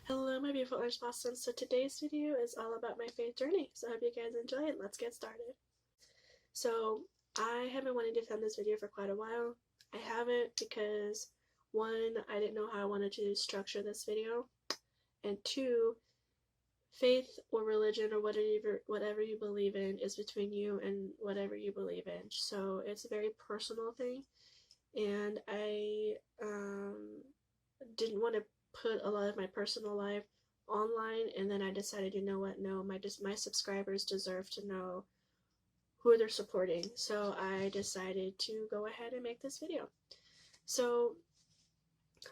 Hello my beautiful orange blossoms. So today's video is all about my faith journey. So I hope you guys enjoy it. Let's get started. So I have been wanting to film this video for quite a while. I haven't because one, I didn't know how I wanted to structure this video, and two, faith or religion or whatever you believe in is between you and whatever you believe in. So it's a very personal thing, and I didn't want to put a lot of my personal life online, and then I decided, you know what, no, my subscribers deserve to know who they're supporting. So I decided to go ahead and make this video. So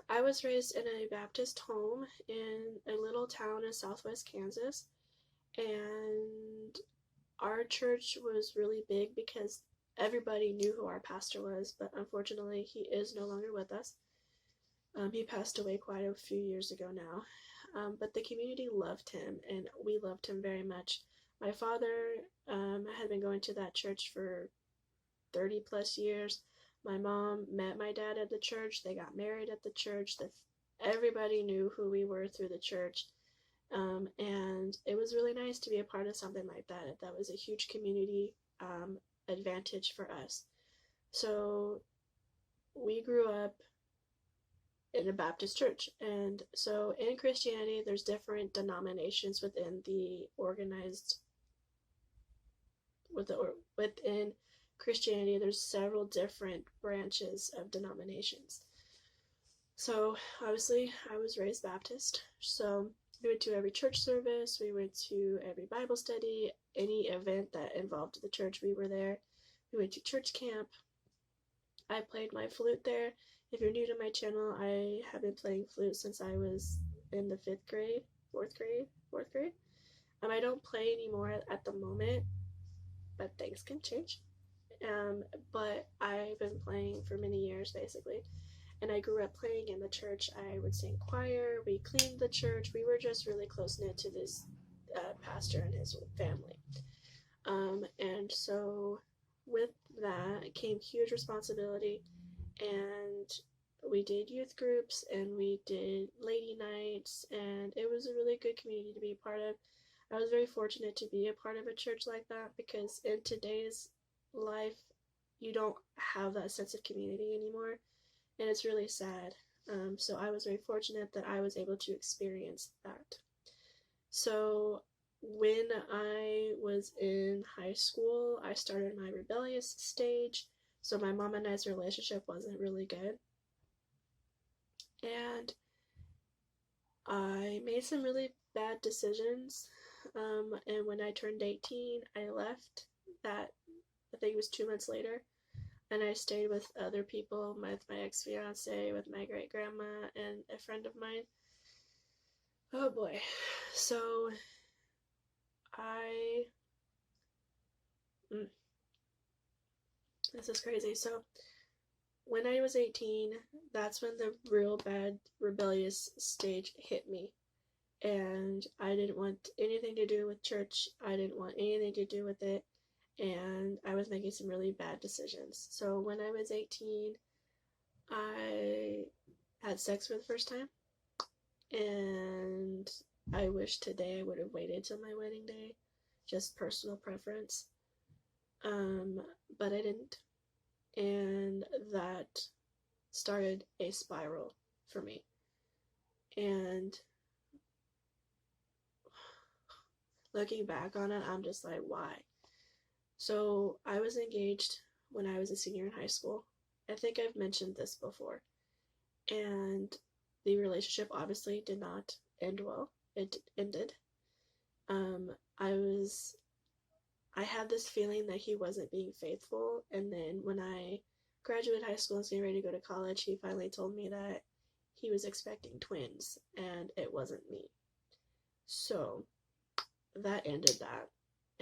I was raised in a Baptist home in a little town in southwest Kansas, and our church was really big because everybody knew who our pastor was, but unfortunately he is no longer with us. He passed away quite a few years ago now, but the community loved him, and we loved him very much. My father had been going to that church for 30 plus years. My mom met my dad at the church. They got married at the church. Everybody knew who we were through the church, and it was really nice to be a part of something like that. That was a huge community advantage for us. So we grew up in a Baptist church. And so in Christianity, there's different denominations within the within Christianity, there's several different branches of denominations. So obviously, I was raised Baptist. So we went to every church service, we went to every Bible study, any event that involved the church, we were there. We went to church camp. I played my flute there. If you're new to my channel, I have been playing flute since I was in the fourth grade. I don't play anymore at the moment, but things can change. But I've been playing for many years, basically. And I grew up playing in the church. I would sing choir, we cleaned the church. We were just really close-knit to this pastor and his family. And so with that came huge responsibility, and we did youth groups and we did lady nights, and it was a really good community to be a part of. I was very fortunate to be a part of a church like that, because in today's life you don't have that sense of community anymore, and it's really sad. So I was very fortunate that I was able to experience that. So when I was in high school, I started my rebellious stage. So my mom and I's relationship wasn't really good. And I made some really bad decisions. And when I turned 18, I left. That, I think it was 2 months later. And I stayed with other people, with my ex-fiance, with my great-grandma, and a friend of mine. Oh boy. So I this is crazy. So when I was 18, that's when the real bad rebellious stage hit me. And I didn't want anything to do with church. I didn't want anything to do with it. And I was making some really bad decisions. So when I was 18, I had sex for the first time. And I wish today I would have waited till my wedding day. Just personal preference. But I didn't. And that started a spiral for me. And looking back on it, I'm just like, why? So I was engaged when I was a senior in high school. I think I've mentioned this before. And the relationship obviously did not end well. It ended. I had this feeling that he wasn't being faithful, and then when I graduated high school and was getting ready to go to college, he finally told me that he was expecting twins, and it wasn't me. So that ended that,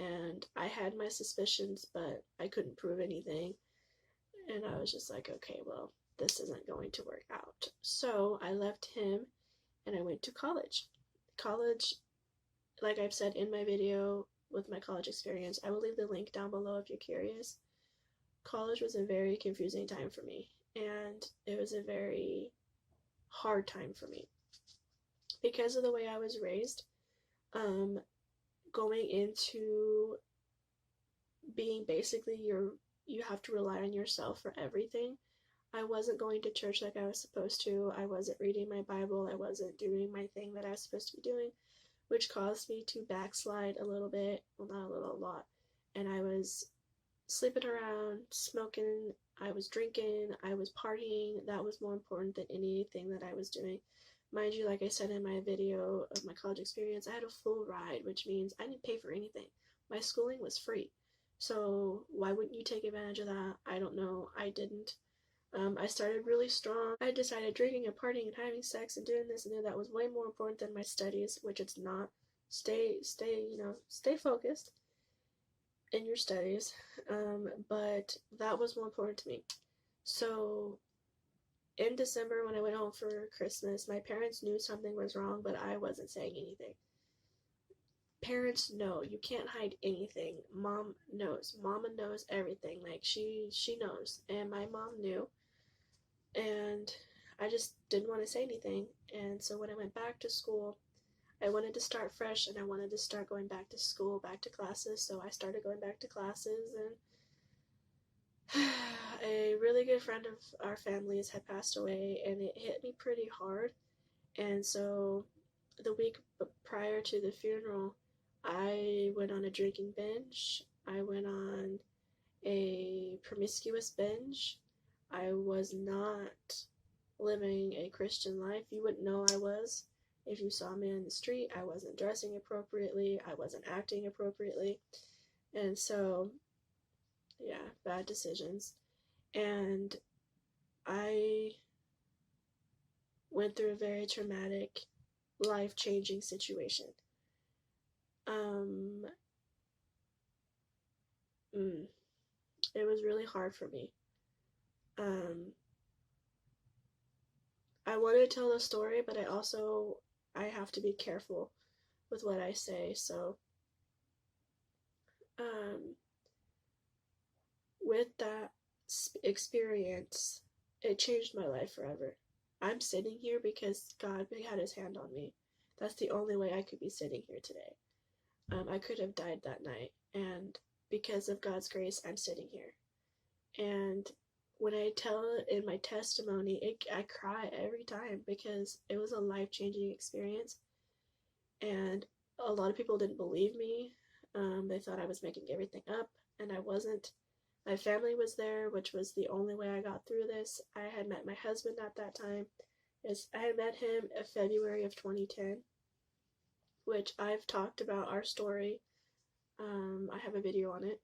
and I had my suspicions, but I couldn't prove anything, and I was just like, okay, well, this isn't going to work out. So I left him, and I went to college. College, like I've said in my video with my college experience, I will leave the link down below if you're curious. College was a very confusing time for me, and it was a very hard time for me. because of the way I was raised, going into being basically you have to rely on yourself for everything. I wasn't going to church like I was supposed to. I wasn't reading my Bible. I wasn't doing my thing that I was supposed to be doing, which caused me to backslide a little bit. Well, not a little, a lot. And I was sleeping around, smoking, I was drinking, I was partying. That was more important than anything that I was doing. Mind you, like I said in my video of my college experience, I had a full ride, which means I didn't pay for anything. My schooling was free. So why wouldn't you take advantage of that? I don't know. I didn't. I started really strong. I decided drinking and partying and having sex and doing this and that was way more important than my studies, which it's not. Stay focused in your studies. But that was more important to me. So in December, when I went home for Christmas, my parents knew something was wrong, but I wasn't saying anything. Parents know. You can't hide anything. Mom knows. Mama knows everything. Like, she knows. And my mom knew. And I just didn't want to say anything. And so when I went back to school, I wanted to start fresh and I wanted to start going back to school, back to classes. So I started going back to classes, and a really good friend of our family's had passed away, and it hit me pretty hard. And so the week prior to the funeral, I went on a drinking binge. I went on a promiscuous binge. I was not living a Christian life. You wouldn't know I was if you saw me in the street. I wasn't dressing appropriately. I wasn't acting appropriately. And so, yeah, bad decisions. And I went through a very traumatic, life-changing situation. It was really hard for me. I want to tell the story, but I have to be careful with what I say. So, with that experience, it changed my life forever. I'm sitting here because God had his hand on me. That's the only way I could be sitting here today. I could have died that night, and because of God's grace, I'm sitting here. And when I tell it in my testimony, I cry every time because it was a life-changing experience. And a lot of people didn't believe me. They thought I was making everything up, and I wasn't. My family was there, which was the only way I got through this. I had met my husband at that time. I had met him in February of 2010, which I've talked about our story. I have a video on it.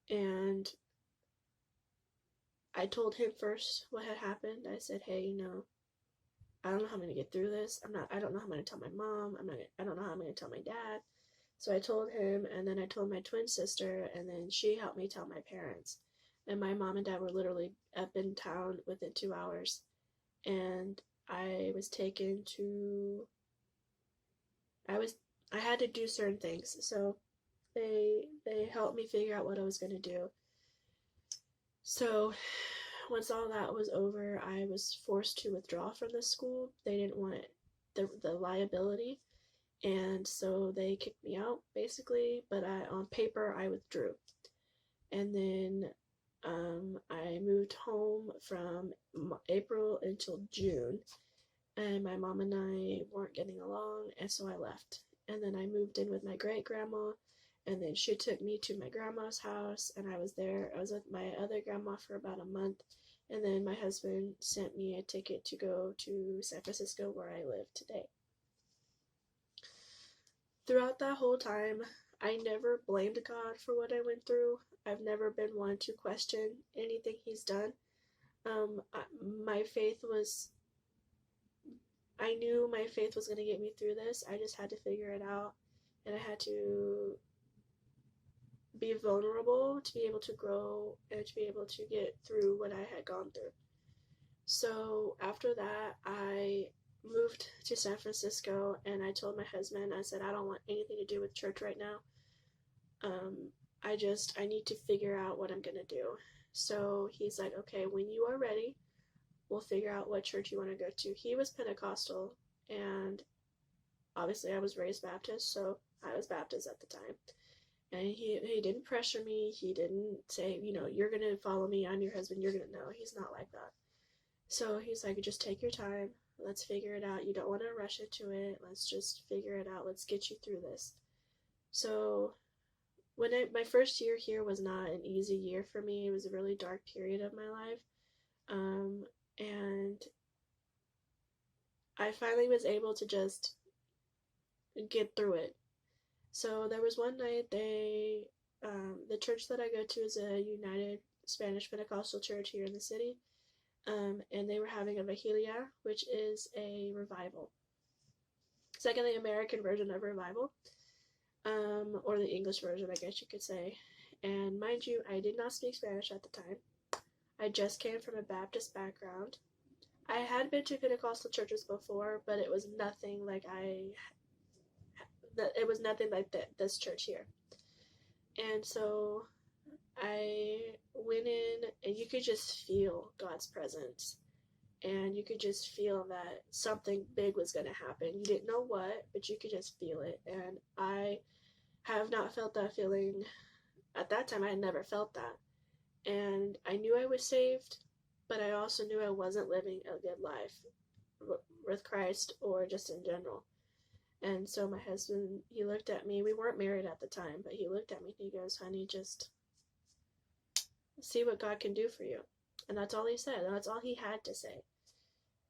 And I told him first what had happened. I said, hey, I don't know how I'm going to get through this. I don't know how I'm going to tell my mom. I don't know how I'm going to tell my dad. So I told him, and then I told my twin sister, and then she helped me tell my parents. And my mom and dad were literally up in town within 2 hours. And I was taken to, I had to do certain things. So they helped me figure out what I was going to do. So once all that was over, I was forced to withdraw from the school. They didn't want the liability, and so they kicked me out, basically, but on paper, I withdrew. And then I moved home from April until June, and my mom and I weren't getting along, and so I left. And then I moved in with my great-grandma, and then she took me to my grandma's house, and I was with my other grandma for about a month, and then my husband sent me a ticket to go to San Francisco, where I live today. Throughout that whole time, I never blamed God for what I went through. I've never been one to question anything he's done. My faith was, I knew my faith was going to get me through this. I just had to figure it out, and I had to be vulnerable to be able to grow and to be able to get through what I had gone through. So after that, I moved to San Francisco, and I told my husband, I said, I don't want anything to do with church right now. I need to figure out what I'm going to do. So he's like, okay, when you are ready, we'll figure out what church you want to go to. He was Pentecostal, and obviously I was raised Baptist, so I was Baptist at the time. And he didn't pressure me. He didn't say, you're going to follow me. I'm your husband. You're going to know. He's not like that. So he's like, just take your time. Let's figure it out. You don't want to rush into it. Let's just figure it out. Let's get you through this. So my first year here was not an easy year for me. It was a really dark period of my life. And I finally was able to just get through it. So there was one night the church that I go to is a United Spanish Pentecostal church here in the city, and they were having a vigilia, which is a revival. It's like the American version of revival, or the English version, I guess you could say. And mind you, I did not speak Spanish at the time. I just came from a Baptist background. I had been to Pentecostal churches before, but it was nothing like this church here. And so I went in, and you could just feel God's presence, and you could just feel that something big was going to happen. You didn't know what, but you could just feel it. And I have not felt that feeling. At that time, I had never felt that. And I knew I was saved, but I also knew I wasn't living a good life with Christ or just in general. And so my husband, he looked at me. We weren't married at the time, but he looked at me and he goes, honey, just see what God can do for you. And that's all he said. And that's all he had to say.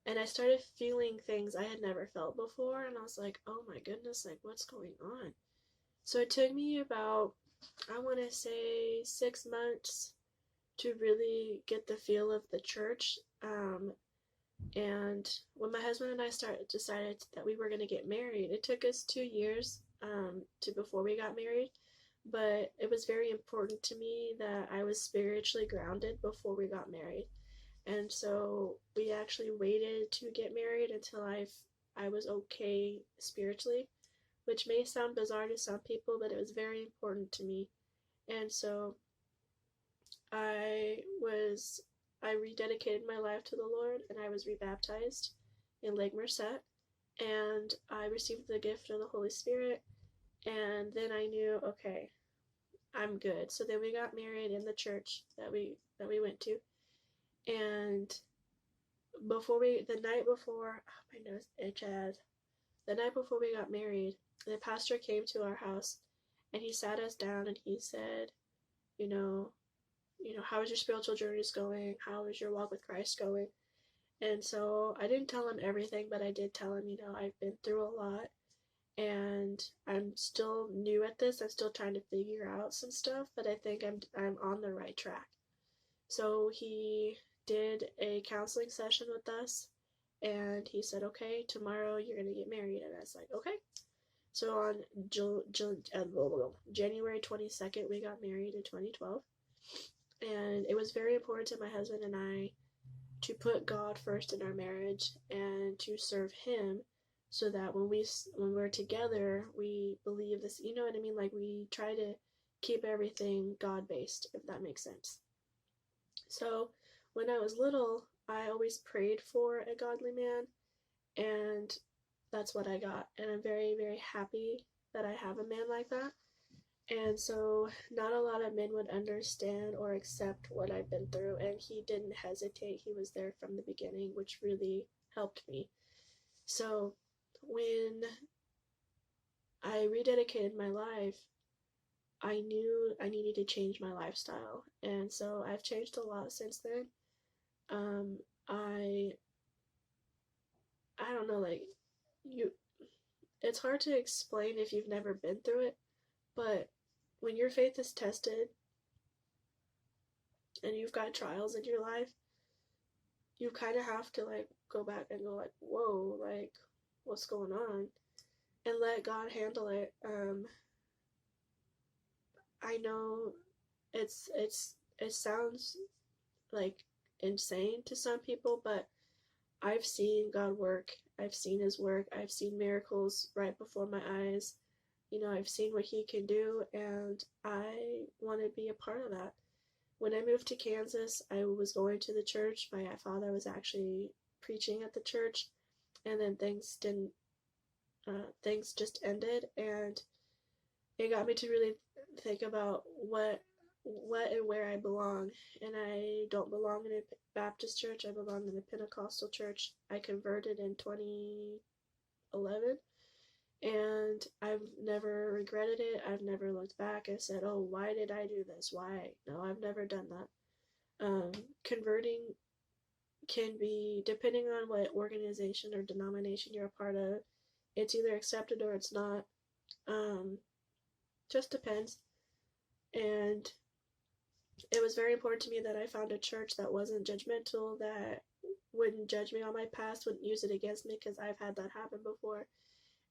And I started feeling things I had never felt before. And I was like, oh my goodness, like what's going on? So it took me about, I want to say 6 months to really get the feel of the church. And when my husband and I decided that we were going to get married, it took us 2 years before we got married. But it was very important to me that I was spiritually grounded before we got married. And so we actually waited to get married until I was okay spiritually, which may sound bizarre to some people, but it was very important to me. And so I rededicated my life to the Lord, and I was rebaptized in Lake Merced, and I received the gift of the Holy Spirit, and then I knew, okay, I'm good. So then we got married in the church that we went to, and the night before we got married, the pastor came to our house, and he sat us down, and he said, how is your spiritual journeys going? How is your walk with Christ going? And so I didn't tell him everything, but I did tell him, I've been through a lot, and I'm still new at this. I'm still trying to figure out some stuff, but I think I'm on the right track. So he did a counseling session with us, and he said, okay, tomorrow you're going to get married. And I was like, okay. So on January 22nd, we got married in 2012. And it was very important to my husband and I to put God first in our marriage and to serve him, so that when we're together, we believe this, you know what I mean? Like, we try to keep everything God-based, if that makes sense. So when I was little, I always prayed for a godly man, and that's what I got. And I'm very, very happy that I have a man like that. And so not a lot of men would understand or accept what I've been through, and he didn't hesitate. He was there from the beginning, which really helped me. So when I rededicated my life, I knew I needed to change my lifestyle. And so I've changed a lot since then. I don't know, like, it's hard to explain if you've never been through it, but when your faith is tested and you've got trials in your life, you kind of have to like go back and go like, whoa, like what's going on, and let God handle it. I know it sounds like insane to some people, but I've seen God work. I've seen his work. I've seen miracles right before my eyes. I've seen what he can do, and I want to be a part of that. When I moved to Kansas, I was going to the church. My father was actually preaching at the church, and then things didn't things just ended, and it got me to really think about what and where I belong. And I don't belong in a Baptist church. I belong in a Pentecostal church. I converted in 2011, and I've never regretted it. I've never looked back and said, "Oh, why did I do this? Why?" No, I've never done that. Converting can be, depending on what organization or denomination you're a part of, it's either accepted or it's not. Just depends. And it was very important to me that I found a church that wasn't judgmental, that wouldn't judge me on my past, wouldn't use it against me, because I've had that happen before,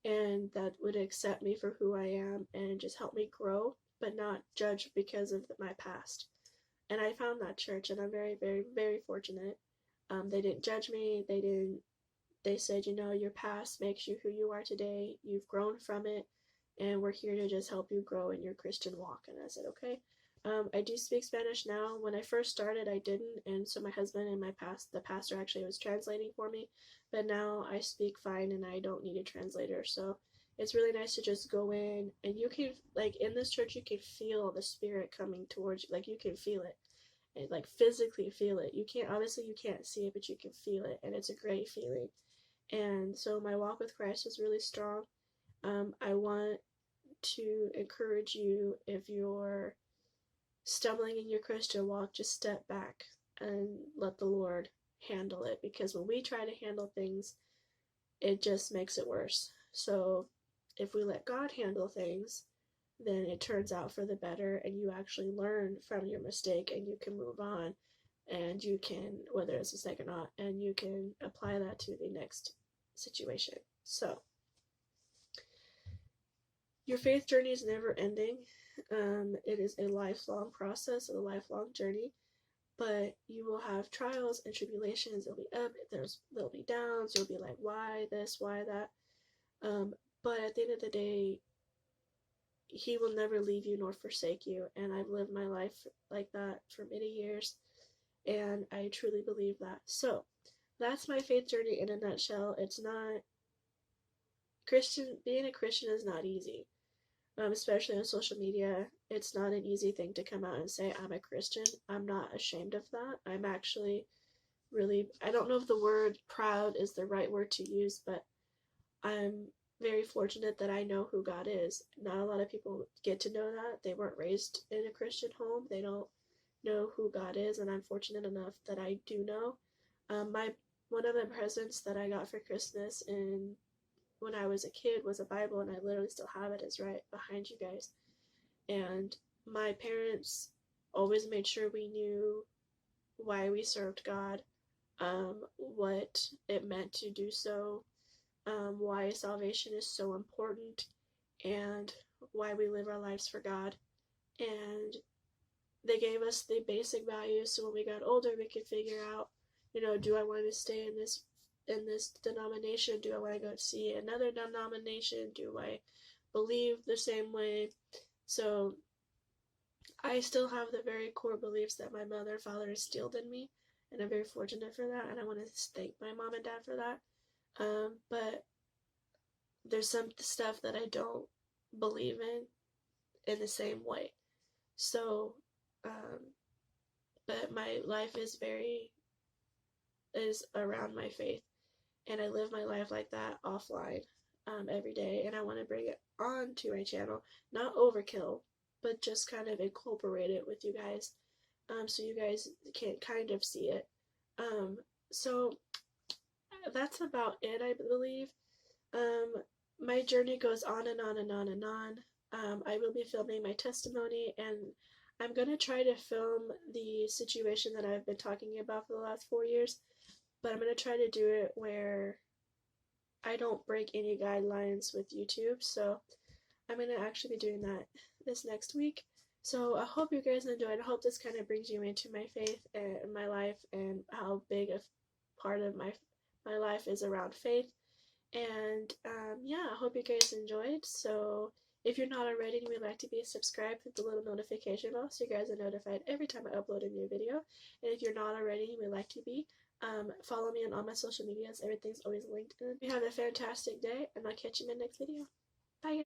and that would accept me for who I am and just help me grow, but not judge because of my past. And I found that church, and I'm very, very, very fortunate. They didn't judge me. They said, your past makes you who you are today. You've grown from it, and we're here to just help you grow in your Christian walk. And I said, okay. I do speak Spanish now. When I first started, I didn't, and so my husband and the pastor actually was translating for me. But now I speak fine, and I don't need a translator. So it's really nice to just go in, and you can, like, in this church, you can feel the Spirit coming towards you. Like, you can feel it, and like physically feel it. You can't see it, but you can feel it, and it's a great feeling. And so my walk with Christ is really strong. I want to encourage you, if you're stumbling in your Christian walk, just step back and let the Lord handle it, because when we try to handle things, it just makes it worse. So if we let God handle things, then it turns out for the better, and you actually learn from your mistake, and you can move on, and you can, whether it's a mistake or not, and you can apply that to the next situation. So your faith journey is never ending. It is a lifelong process, a lifelong journey, but you will have trials and tribulations. There'll be up, there'll be downs. You'll be like, why this, why that? But at the end of the day, He will never leave you nor forsake you. And I've lived my life like that for many years, and I truly believe that. So that's my faith journey in a nutshell. It's not being a Christian is not easy. Especially on social media, it's not an easy thing to come out and say, I'm a Christian. I'm not ashamed of that. I'm actually really, I don't know if the word proud is the right word to use, but I'm very fortunate that I know who God is. Not a lot of people get to know that. They weren't raised in a Christian home. They don't know who God is, and I'm fortunate enough that I do know. One of the presents that I got for Christmas when I was a kid was a Bible, and I literally still have it. It's right behind you guys. And my parents always made sure we knew why we served God, what it meant to do so, why salvation is so important, and why we live our lives for God. And they gave us the basic values, so when we got older, we could figure out, do I want to stay in this denomination? Do I want to go see another denomination? Do I believe the same way? So I still have the very core beliefs that my mother and father instilled in me, and I'm very fortunate for that, and I want to thank my mom and dad for that. But there's some stuff that I don't believe in the same way. So, but my life is around my faith, and I live my life like that offline every day, and I want to bring it on to my channel, not overkill, but just kind of incorporate it with you guys, so you guys can kind of see it. So that's about it, I believe. My journey goes on and on and on and on. I will be filming my testimony, and I'm going to try to film the situation that I've been talking about for the last 4 years, but I'm going to try to do it where I don't break any guidelines with YouTube. So I'm going to actually be doing that this next week. So I hope you guys enjoyed. I hope this kind of brings you into my faith and my life, and how big a part of my life is around faith. And yeah, I hope you guys enjoyed. So if you're not already and you would like to be subscribed, hit the little notification bell so you guys are notified every time I upload a new video. And if you're not already and you would like to be, Follow me on all my social medias. Everything's always linked in. You have a fantastic day, and I'll catch you in my next video. Bye.